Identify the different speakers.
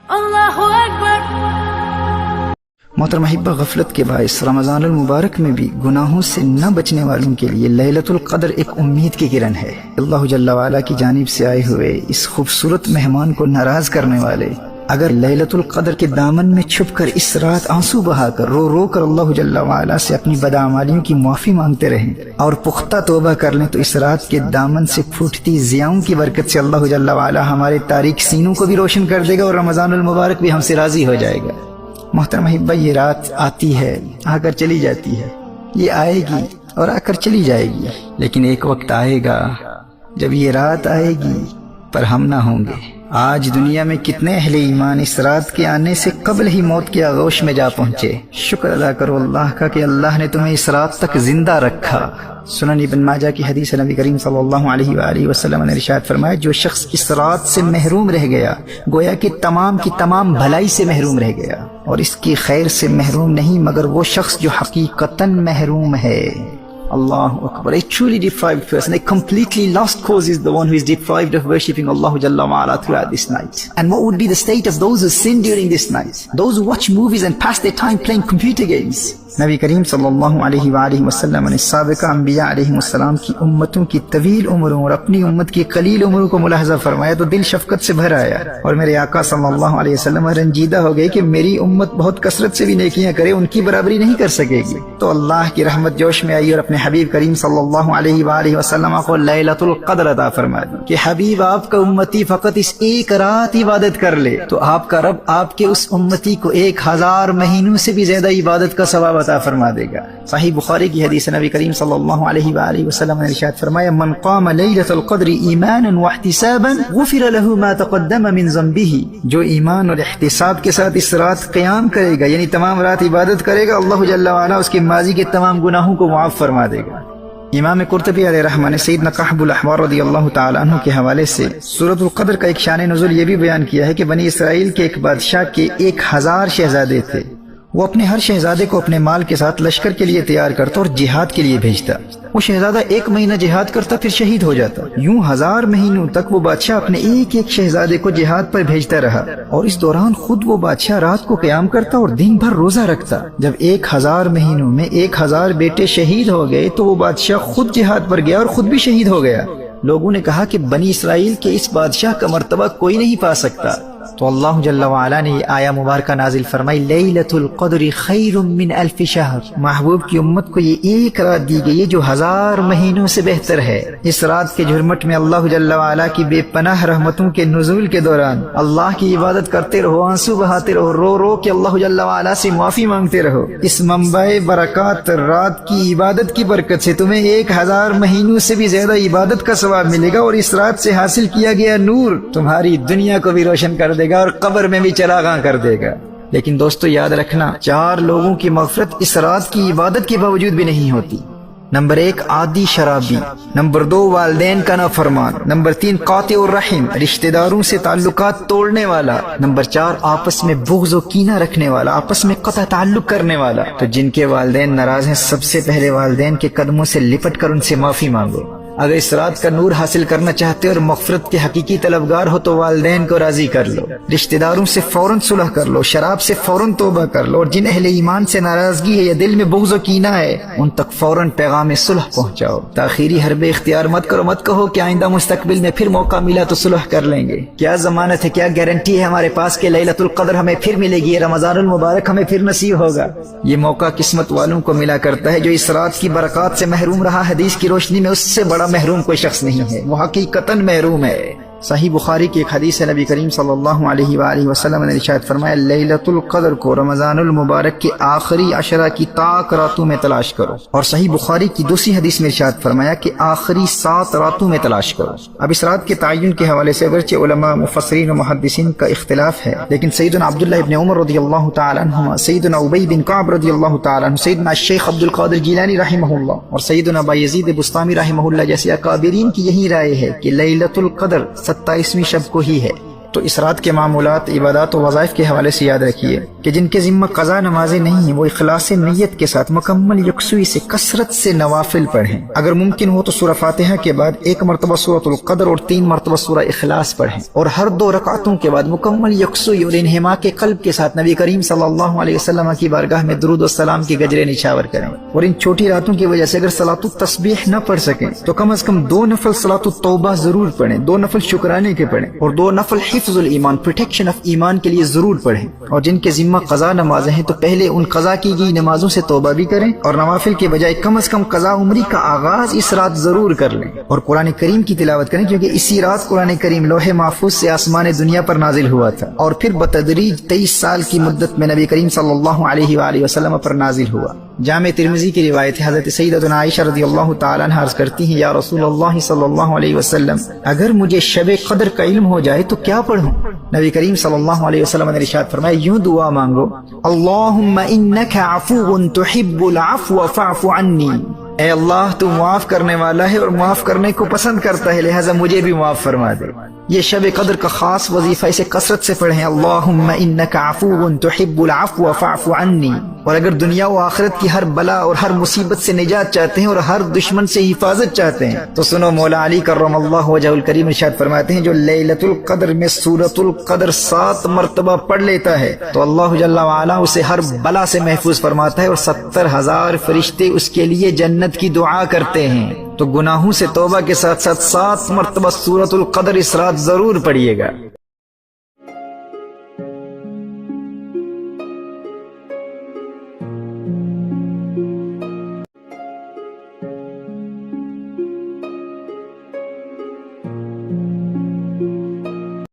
Speaker 1: اللہ اکبر۔
Speaker 2: محترم احبہ، غفلت کے باعث رمضان المبارک میں بھی گناہوں سے نہ بچنے والوں کے لیے لیلۃ القدر ایک امید کی کرن ہے۔ اللہ جل وعلا کی جانب سے آئے ہوئے اس خوبصورت مہمان کو ناراض کرنے والے اگر لیلۃ القدر کے دامن میں چھپ کر اس رات آنسو بہا کر رو رو کر اللہ جل وعلا سے اپنی بدعمالیوں کی معافی مانگتے رہیں اور پختہ توبہ کر لیں تو اس رات کے دامن سے پھوٹتی ضیاؤں کی برکت سے اللہ جل وعلا ہمارے تاریک سینوں کو بھی روشن کر دے گا اور رمضان المبارک بھی ہم سے راضی ہو جائے گا۔ محترم احبہ، یہ رات آتی ہے، آ کر چلی جاتی ہے، یہ آئے گی اور آ کر چلی جائے گی، لیکن ایک وقت آئے گا جب یہ رات آئے گی پر ہم نہ ہوں گے۔ آج دنیا میں کتنے اہل ایمان اس رات کے آنے سے قبل ہی موت کے آغوش میں جا پہنچے۔ شکر ادا کرو اللہ کا کہ اللہ نے تمہیں اس رات تک زندہ رکھا۔ سنن ابن ماجہ کی حدیث نبی کریم صلی اللہ علیہ وآلہ وسلم نے ارشاد فرمایا، جو شخص اس رات سے محروم رہ گیا گویا کہ تمام کی تمام بھلائی سے محروم رہ گیا، اور اس کی خیر سے محروم نہیں مگر وہ شخص جو حقیقتاً محروم ہے۔ Allah Akbar. A truly deprived person, a completely lost cause is the one who is deprived of worshipping Allah Jalla wa'ala throughout this night. And what would be the state of those who sin during this night? Those who watch movies and pass their time playing computer games. نبی کریم صلی اللہ علیہ وآلہ وسلم نے سابقہ انبیاء علیہ السلام کی امتوں کی طویل عمروں اور اپنی امت کی قلیل عمروں کو ملاحظہ فرمایا تو دل شفقت سے بھر آیا، اور میرے آقا صلی اللہ علیہ وسلم رنجیدہ ہو گئے کہ میری امت بہت کثرت سے بھی نیکیاں کرے ان کی برابری نہیں کر سکے گی۔ تو اللہ کی رحمت جوش میں آئی اور اپنے حبیب کریم صلی اللہ علیہ وآلہ وسلم کو لیلۃ القدر عطا فرما دی کہ حبیب آپ کا امتی فقط اس ایک رات عبادت کر لے تو آپ کا رب آپ کے اس امتی کو 1000 مہینوں سے بھی زیادہ عبادت کا ثواب عطا فرما دے گا۔ صحیح بخاری کی حدیث نبی کریم صلی اللہ علیہ وآلہ وسلم نے ارشاد فرمایا، من قام لیلۃ القدر ایمانا واحتسابا غفر له ما تقدم من ذنبه، جو ایمان اور احتساب کے ساتھ اس رات قیام کرے گا یعنی تمام رات عبادت کرے گا، اللہ جل وعلا اس کے ماضی کے تمام گناہوں کو معاف فرما دے گا۔ امام قرطبی علیہ رحمہ نے سیدنا کعب الاحبار رضی اللہ تعالی عنہ کے حوالے سے سورۃ القدر کا ایک شان نزول یہ بھی بیان کیا ہے کہ بنی اسرائیل کے ایک بادشاہ کے 1000 شہزادے تھے، وہ اپنے ہر شہزادے کو اپنے مال کے ساتھ لشکر کے لیے تیار کرتا اور جہاد کے لیے بھیجتا۔ وہ شہزادہ 1 مہینہ جہاد کرتا پھر شہید ہو جاتا۔ یوں 1000 مہینوں تک وہ بادشاہ اپنے ایک ایک شہزادے کو جہاد پر بھیجتا رہا، اور اس دوران خود وہ بادشاہ رات کو قیام کرتا اور دن بھر روزہ رکھتا۔ جب 1000 مہینوں میں 1000 بیٹے شہید ہو گئے تو وہ بادشاہ خود جہاد پر گیا اور خود بھی شہید ہو گیا۔ لوگوں نے کہا کہ بنی اسرائیل کے اس بادشاہ کا مرتبہ کوئی نہیں پا سکتا، تو اللہ جل وعلا نے یہ آیہ مبارکہ نازل فرمائی، لیلۃ القدر خیر من 1000 شہر، محبوب کی امت کو یہ ایک رات دی گئی ہے جو 1000 مہینوں سے بہتر ہے۔ اس رات کے جھرمٹ میں اللہ جل وعلا کی بے پناہ رحمتوں کے نزول کے دوران اللہ کی عبادت کرتے رہو، آنسو بہاتے رہو، رو رو کے اللہ جل وعلا سے معافی مانگتے رہو۔ اس منبع برکات رات کی عبادت کی برکت سے تمہیں 1000 مہینوں سے بھی زیادہ عبادت کا ثواب ملے گا، اور اس رات سے حاصل کیا گیا نور تمہاری دنیا کو بھی روشن کر دے گا اور قبر میں بھی چراغاں کر دے گا۔ لیکن دوستو یاد رکھنا، 4 لوگوں کی مغفرت اس رات کی عبادت کے باوجود بھی نہیں ہوتی۔ نمبر 1 عادی شرابی، نمبر 2 والدین کا نافرمان، نمبر 3 قاطع الرحم رشتہ داروں سے تعلقات توڑنے والا، نمبر 4 آپس میں بغض و کینہ رکھنے والا، آپس میں قطع تعلق کرنے والا۔ تو جن کے والدین ناراض ہیں سب سے پہلے والدین کے قدموں سے لپٹ کر ان سے معافی مانگو۔ اگر اس رات کا نور حاصل کرنا چاہتے اور مغفرت کے حقیقی طلبگار ہو تو والدین کو راضی کر لو، رشتہ داروں سے فوراً صلح کر لو، شراب سے فوراً توبہ کر لو، اور جن اہل ایمان سے ناراضگی ہے یا دل میں بغض و کینہ ہے ان تک فوراً پیغام صلح پہنچاؤ۔ تاخیری حربے اختیار مت کرو، مت کہو کہ آئندہ مستقبل میں پھر موقع ملا تو صلح کر لیں گے۔ کیا ضمانت ہے، کیا گارنٹی ہے ہمارے پاس کہ لیلۃ القدر ہمیں پھر ملے گی، رمضان المبارک ہمیں پھر نصیب ہوگا؟ یہ موقع قسمت والوں کو ملا کرتا ہے۔ جو اس رات کی برکات سے محروم رہا، حدیث کی روشنی میں اس سے بڑا محروم کوئی شخص نہیں ہے، وہ حقیقتاً محروم ہے۔ صحیح بخاری کی ایک حدیث ہے، نبی کریم صلی اللہ علیہ وآلہ وسلم نے ارشاد فرمایا، لیلۃ القدر کو رمضان المبارک کے آخری 10 کی طاق راتوں میں تلاش کرو، اور صحیح بخاری کی دوسری حدیث میں ارشاد فرمایا کہ آخری 7 راتوں میں تلاش کرو۔ اب اس رات کے تعین کے حوالے سے اگرچہ علماء مفسرین و محدثین کا اختلاف ہے، لیکن سیدنا عبداللہ ابن عمر رضی اللہ تعالی عنہما، سیدنا ابی بن کعب رضی اللہ تعالی عنہ، سیدنا الشیخ عبد القادر جیلانی رحمہ اللہ اور سیدنا بایزید بسطامی رحمہ اللہ جیسے اکابرین کی یہی رائے ہے کہ لیلۃ القدر 27ویں شب کو ہی ہے۔ تو اس رات کے معمولات، عبادات و وظائف کے حوالے سے یاد رکھیے کہ جن کے ذمہ قضا نمازیں نہیں ہیں وہ اخلاص نیت کے ساتھ مکمل یکسوئی سے کثرت سے نوافل پڑھیں۔ اگر ممکن ہو تو سورہ فاتحہ کے بعد 1 مرتبہ سورۃ القدر اور 3 مرتبہ سورہ اخلاص پڑھیں، اور ہر 2 رکعتوں کے بعد مکمل یکسوئی اور انہماک قلب کے ساتھ نبی کریم صلی اللہ علیہ وسلم کی بارگاہ میں درود و سلام کے گجرے نچھاور کریں۔ اور ان چھوٹی راتوں کی وجہ سے اگر صلاۃ التسبیح نہ پڑھ سکیں تو کم از کم 2 نفل صلاۃ التوبہ ضرور پڑھیں، 2 نفل شکرانے کے پڑھیں، اور 2 نفل حفظ الایمان، پروٹیکشن آف ایمان کے لیے ضرور پڑھیں۔ اور جن کے ذمہ قضا نمازیں ہیں تو پہلے ان قضا کی گئی نمازوں سے توبہ بھی کریں، اور نوافل کے بجائے کم از کم قضا عمری کا آغاز اس رات ضرور کر لیں، اور قرآن کریم کی تلاوت کریں، کیونکہ اسی رات قرآن کریم لوح محفوظ سے آسمان دنیا پر نازل ہوا تھا، اور پھر بتدریج 23 سال کی مدت میں نبی کریم صلی اللہ علیہ وآلہ وسلم پر نازل ہوا۔ جامع ترمذی کی روایت ہے، حضرت سیدتنا عائشہ رضی اللہ تعالی عنہا عرض کرتی ہیں، یا رسول اللہ صلی اللہ علیہ وسلم، اگر مجھے شب قدر کا علم ہو جائے تو کیا پڑھوں؟ نبی کریم صلی اللہ علیہ وسلم نے ارشاد فرمایا، یوں دعا مانگو، اللہم انک عفو تحب العفو فاعف عنی، اے اللہ تو معاف کرنے والا ہے اور معاف کرنے کو پسند کرتا ہے، لہذا مجھے بھی معاف فرما دے۔ یہ شب قدر کا خاص وظیفہ، اسے کثرت سے پڑھیں، اللہم انک عفو تحب العفو فاعف عنی۔ اور اگر دنیا و آخرت کی ہر بلا اور ہر مصیبت سے نجات چاہتے ہیں اور ہر دشمن سے حفاظت چاہتے ہیں تو سنو، مولا علی کرم اللہ وجہہ الکریم ارشاد فرماتے ہیں، جو لیلۃ القدر میں سورۃ القدر 7 مرتبہ پڑھ لیتا ہے تو اللہ جل وعلا اسے ہر بلا سے محفوظ فرماتا ہے، اور 70,000 فرشتے اس کے لیے جنت کی دعا کرتے ہیں۔ تو گناہوں سے توبہ کے ساتھ ساتھ 7 مرتبہ سورۃ القدر اس رات ضرور پڑھیے گا۔